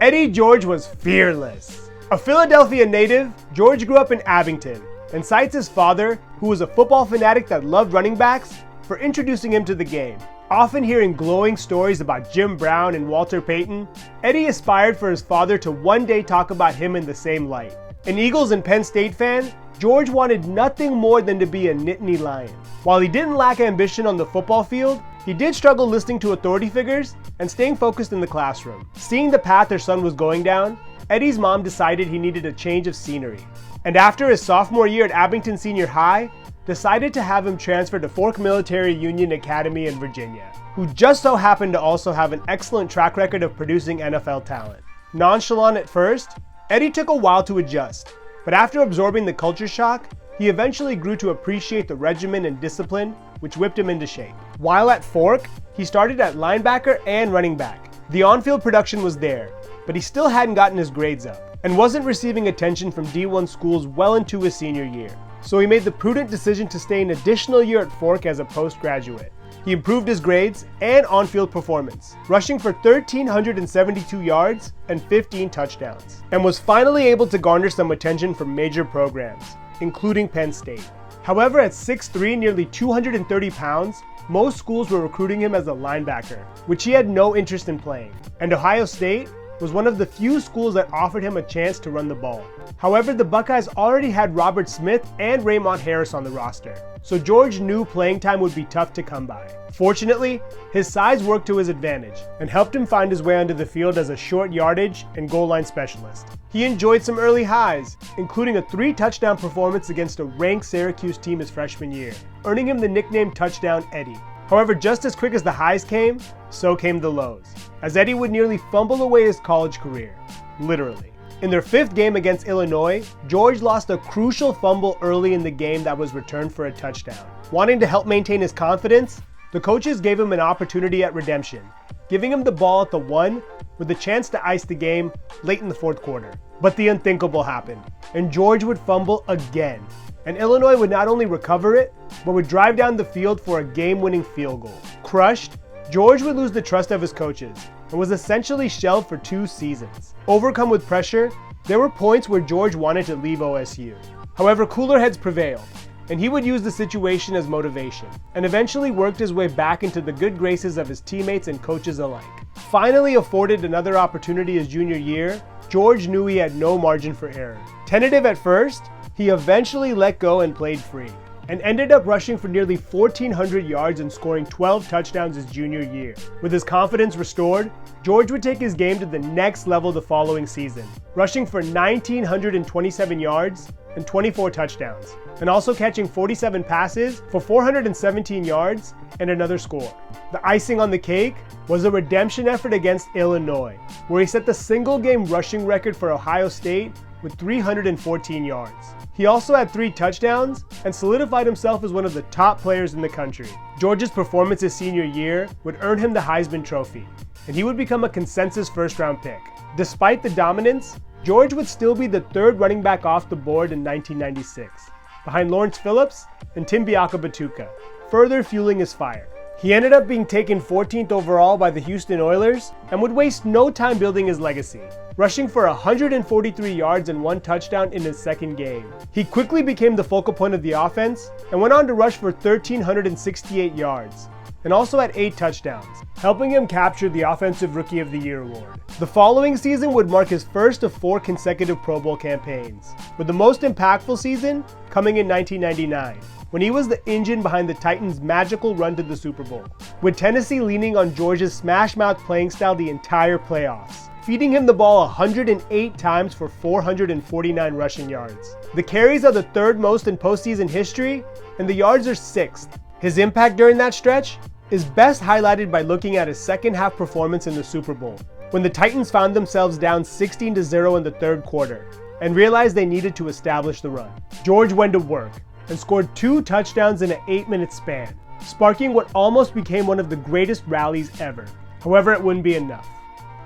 Eddie George was fearless. A Philadelphia native, George grew up in Abington and cites his father, who was a football fanatic that loved running backs, for introducing him to the game. Often hearing glowing stories about Jim Brown and Walter Payton, Eddie aspired for his father to one day talk about him in the same light. An Eagles and Penn State fan, George wanted nothing more than to be a Nittany Lion. While he didn't lack ambition on the football field, he did struggle listening to authority figures and staying focused in the classroom. Seeing the path their son was going down, Eddie's mom decided he needed a change of scenery. And after his sophomore year at Abington Senior High, decided to have him transfer to Fork Military Union Academy in Virginia, who just so happened to also have an excellent track record of producing NFL talent. Nonchalant at first, Eddie took a while to adjust, but after absorbing the culture shock, he eventually grew to appreciate the regimen and discipline, which whipped him into shape. While at Fork, he started at linebacker and running back. The on-field production was there, but he still hadn't gotten his grades up, and wasn't receiving attention from D1 schools well into his senior year. So he made the prudent decision to stay an additional year at Fork as a postgraduate. He improved his grades and on-field performance, rushing for 1,372 yards and 15 touchdowns, and was finally able to garner some attention from major programs, including Penn State. However, at 6'3", nearly 230 pounds, most schools were recruiting him as a linebacker, which he had no interest in playing, and Ohio State was one of the few schools that offered him a chance to run the ball. However, the Buckeyes already had Robert Smith and Raymond Harris on the roster, so George knew playing time would be tough to come by. Fortunately, his size worked to his advantage and helped him find his way onto the field as a short yardage and goal line specialist. He enjoyed some early highs, including a 3-touchdown performance against a ranked Syracuse team his freshman year, earning him the nickname Touchdown Eddie. However, just as quick as the highs came, so came the lows, as Eddie would nearly fumble away his college career, literally. In their 5th game against Illinois, George lost a crucial fumble early in the game that was returned for a touchdown. Wanting to help maintain his confidence, the coaches gave him an opportunity at redemption, giving him the ball at the 1 with a chance to ice the game late in the 4th quarter. But the unthinkable happened, and George would fumble again. And Illinois would not only recover it, but would drive down the field for a game-winning field goal. Crushed, George would lose the trust of his coaches and was essentially shelved for 2 seasons. Overcome with pressure, there were points where George wanted to leave OSU. However, cooler heads prevailed, and he would use the situation as motivation, and eventually worked his way back into the good graces of his teammates and coaches alike. Finally afforded another opportunity his junior year, George knew he had no margin for error. Tentative at first, he eventually let go and played free, and ended up rushing for nearly 1,400 yards and scoring 12 touchdowns his junior year. With his confidence restored, George would take his game to the next level the following season, rushing for 1,927 yards and 24 touchdowns, and also catching 47 passes for 417 yards and another score. The icing on the cake was a redemption effort against Illinois, where he set the single-game rushing record for Ohio State with 314 yards. He also had 3 touchdowns and solidified himself as one of the top players in the country. George's performance his senior year would earn him the Heisman Trophy, and he would become a consensus first-round pick. Despite the dominance, George would still be the 3rd running back off the board in 1996, behind Lawrence Phillips and Tim Biakabatuka, further fueling his fire. He ended up being taken 14th overall by the Houston Oilers and would waste no time building his legacy, rushing for 143 yards and 1 touchdown in his 2nd game. He quickly became the focal point of the offense and went on to rush for 1,368 yards, and also had 8 touchdowns, helping him capture the Offensive Rookie of the Year award. The following season would mark his first of 4 consecutive Pro Bowl campaigns, with the most impactful season coming in 1999. When he was the engine behind the Titans' magical run to the Super Bowl, with Tennessee leaning on George's smash-mouth playing style the entire playoffs, feeding him the ball 108 times for 449 rushing yards. The carries are the 3rd most in postseason history, and the yards are 6th. His impact during that stretch is best highlighted by looking at his second-half performance in the Super Bowl, when the Titans found themselves down 16-0 in the 3rd quarter, and realized they needed to establish the run. George went to work and scored 2 touchdowns in an 8-minute span, sparking what almost became one of the greatest rallies ever. However, it wouldn't be enough,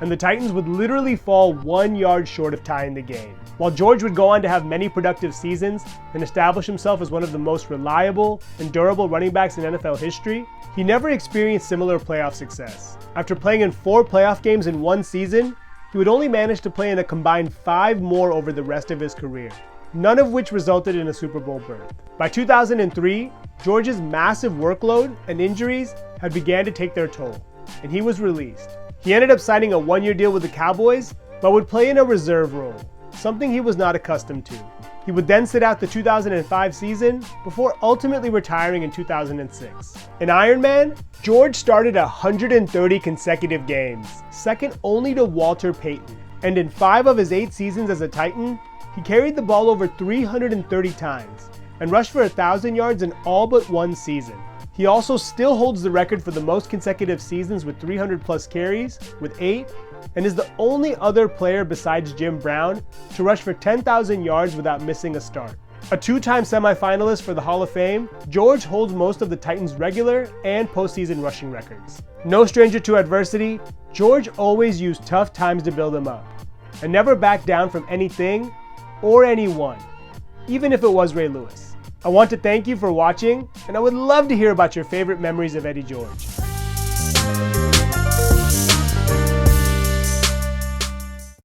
and the Titans would literally fall 1 yard short of tying the game. While George would go on to have many productive seasons and establish himself as one of the most reliable and durable running backs in NFL history, he never experienced similar playoff success. After playing in 4 playoff games in 1 season, he would only manage to play in a combined 5 more over the rest of his career, none of which resulted in a Super Bowl berth. By 2003, George's massive workload and injuries had began to take their toll, and he was released. He ended up signing a 1-year deal with the Cowboys, but would play in a reserve role, something he was not accustomed to. He would then sit out the 2005 season before ultimately retiring in 2006. In Iron Man, George started 130 consecutive games, second only to Walter Payton, and in 5 of his 8 seasons as a Titan, he carried the ball over 330 times and rushed for 1,000 yards in all but 1 season. He also still holds the record for the most consecutive seasons with 300 plus carries, with 8, and is the only other player besides Jim Brown to rush for 10,000 yards without missing a start. A 2-time semifinalist for the Hall of Fame, George holds most of the Titans' regular and postseason rushing records. No stranger to adversity, George always used tough times to build him up, and never backed down from anything or anyone, even if it was Ray Lewis. I want to thank you for watching, and I would love to hear about your favorite memories of Eddie George.